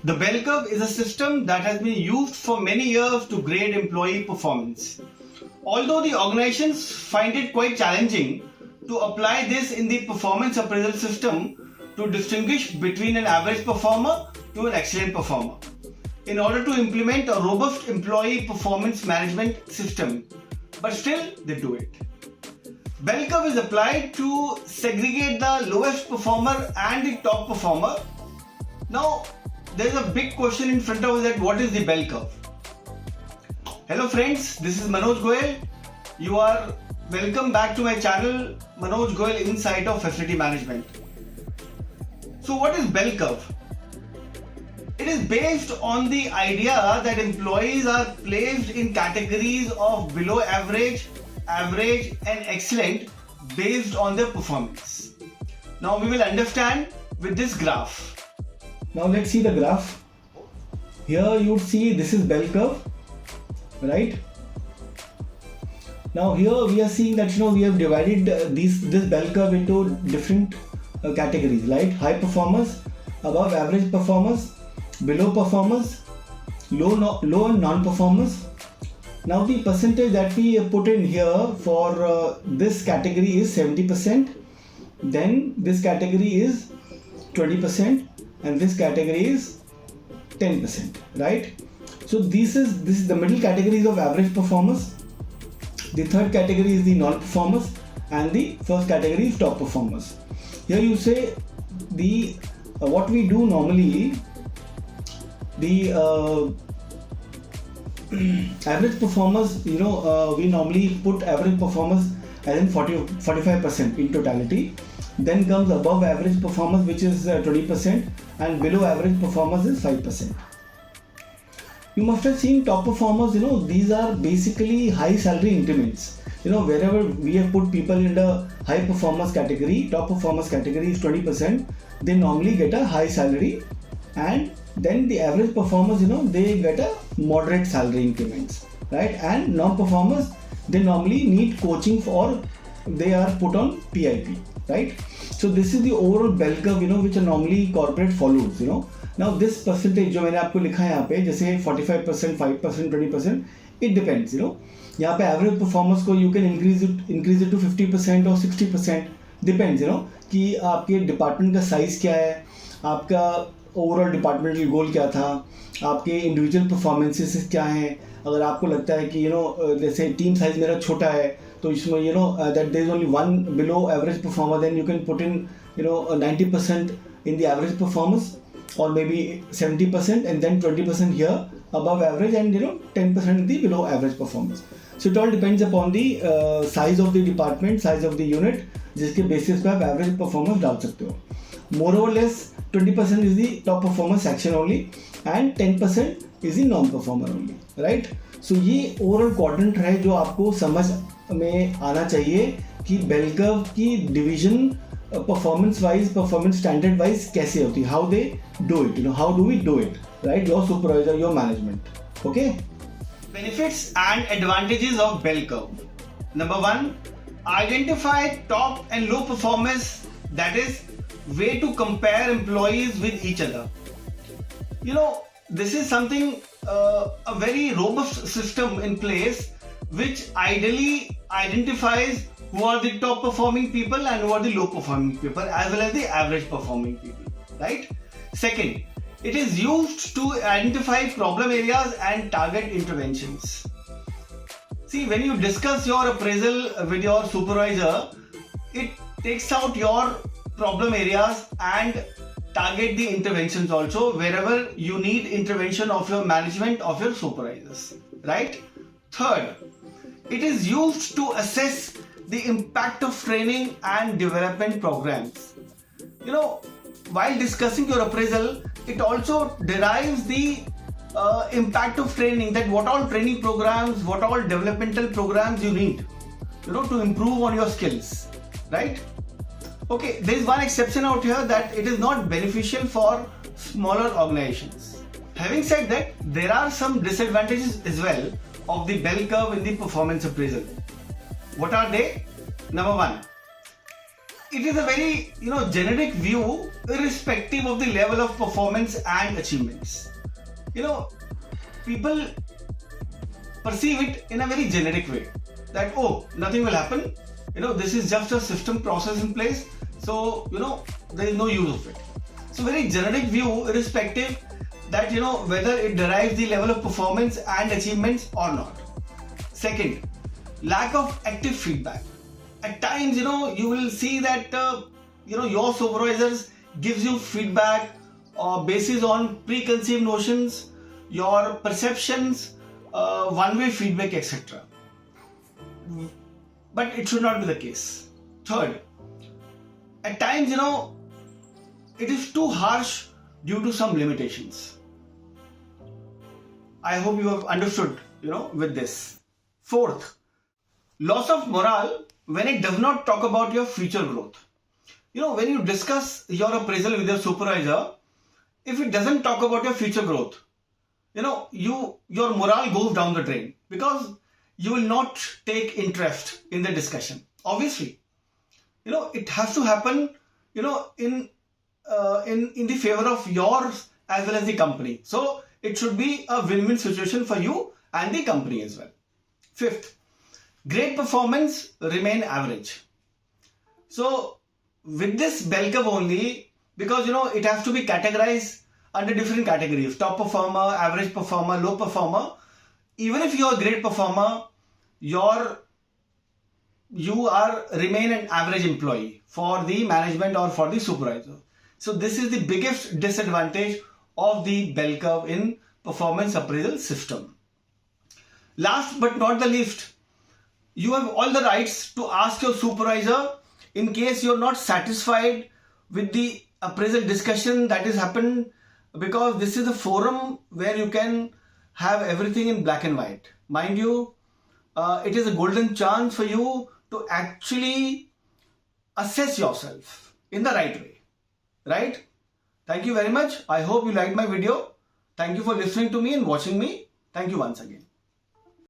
The bell curve is a system that has been used for many years to grade employee performance. Although the organizations find it quite challenging to apply this in the performance appraisal system to distinguish between an average performer to an excellent performer, in order to implement a robust employee performance management system, but still they do it. Bell curve is applied to segregate the lowest performer and the top performer. Now, there is a big question in front of us that what is the bell curve? Hello friends, this is Manoj Goyal. You are welcome back to my channel Manoj Goyal Insight of Facility Management. So what is bell curve? It is based on the idea that employees are placed in categories of below average, average and excellent based on their performance. Now we will understand with this graph. Now let's see the graph. Here you would see this is bell curve, right? Now here we are seeing that we have divided this bell curve into different categories, right? High performers, above average performers, below performers, low and non-performers. Now the percentage that we put in here for this category is 70%. Then this category is 20%. And this category is 10%, right? So this is the middle categories of average performers. The third category is the non-performers, and the first category is top performers. Here you say the what we do normally, the average performers, we normally put average performers as in 45% in totality. Then comes above average performers, which is 20%, and below average performers is 5%. You must have seen top performers, these are basically high salary increments. Wherever we have put people in the high performance category, top performance category is 20%, they normally get a high salary, and then the average performers, they get a moderate salary increments, right? And non-performers, they normally need coaching or they are put on PIP. Right? So this is the overall bell curve, which normally corporate follows, Now this percentage जो मैंने आपको लिखा है यहाँ पे, जैसे 45%, 5%, 20%, it depends, यहाँ पे average performance को you can increase it to 50% or 60%, depends, कि आपके डिपार्टमेंट का साइज क्या है, आपका ओवरऑल डिपार्टमेंटल गोल क्या था, आपके इंडिविजुअल परफॉर्मेंसेस क्या हैं. अगर आपको लगता है कि जैसे टीम साइज मेरा छोटा है तो इसमें that there is only one below average performer, then you can put in 90% in the average performers, or maybe 70%, and then 20% here above average, and 10% in the below average performance. So it all depends upon the size of the department, size of the unit, जिसके basis पे आप average performance डाल सकते हो. More or less 20% is the top performer section only, and 10% is the non-performer only, right? So ये overall quadrant है जो आपको समझ में आना चाहिए कि बेल कर्व की division performance wise, performance standard wise कैसे होती है, how they do it, how do we do it, right? Your supervisor, your management. Okay. Benefits and advantages of bell curve. Number 1, identify top and low performers, that is way to compare employees with each other. This is something, a very robust system in place which ideally identifies who are the top performing people and who are the low performing people, as well as the average performing people, right? Second, it is used to identify problem areas and target interventions. See, when you discuss your appraisal with your supervisor, it takes out your problem areas and target the interventions also wherever you need intervention of your management, of your supervisors, right? Third, it is used to assess the impact of training and development programs. While discussing your appraisal, it also derives the impact of training, that what all training programs, what all developmental programs you need, to improve on your skills, right? Okay, there is one exception out here, that it is not beneficial for smaller organizations. Having said that, there are some disadvantages as well of the bell curve in the performance appraisal. What are they? Number 1, it is a very generic view irrespective of the level of performance and achievements. People perceive it in a very generic way that, oh, nothing will happen, this is just a system process in place, so there is no use of it. So very generic view irrespective that whether it derives the level of performance and achievements or not. Second, lack of active feedback. At times you will see that your supervisors gives you feedback basis on preconceived notions, your perceptions, one-way feedback, etc. But it should not be the case. Third, at times it is too harsh due to some limitations. I hope you have understood with this. Fourth, loss of morale when it does not talk about your future growth. When you discuss your appraisal with your supervisor, if it doesn't talk about your future growth, your morale goes down the drain because you will not take interest in the discussion. Obviously, it has to happen, in the favor of yours as well as the company. So it should be a win-win situation for you and the company as well. Fifth, great performance remain average. So with this bell curve only, because it has to be categorized under different categories: top performer, average performer, low performer. Even if you are a great performer, you remain an average employee for the management or for the supervisor. So this is the biggest disadvantage of the bell curve in performance appraisal system. Last but not the least, you have all the rights to ask your supervisor in case you're not satisfied with the appraisal discussion that has happened, because this is a forum where you can have everything in black and white. Mind you, it is a golden chance for you to actually assess yourself in the right way. Right? Thank you very much. I hope you liked my video. Thank you for listening to me and watching me. Thank you once again.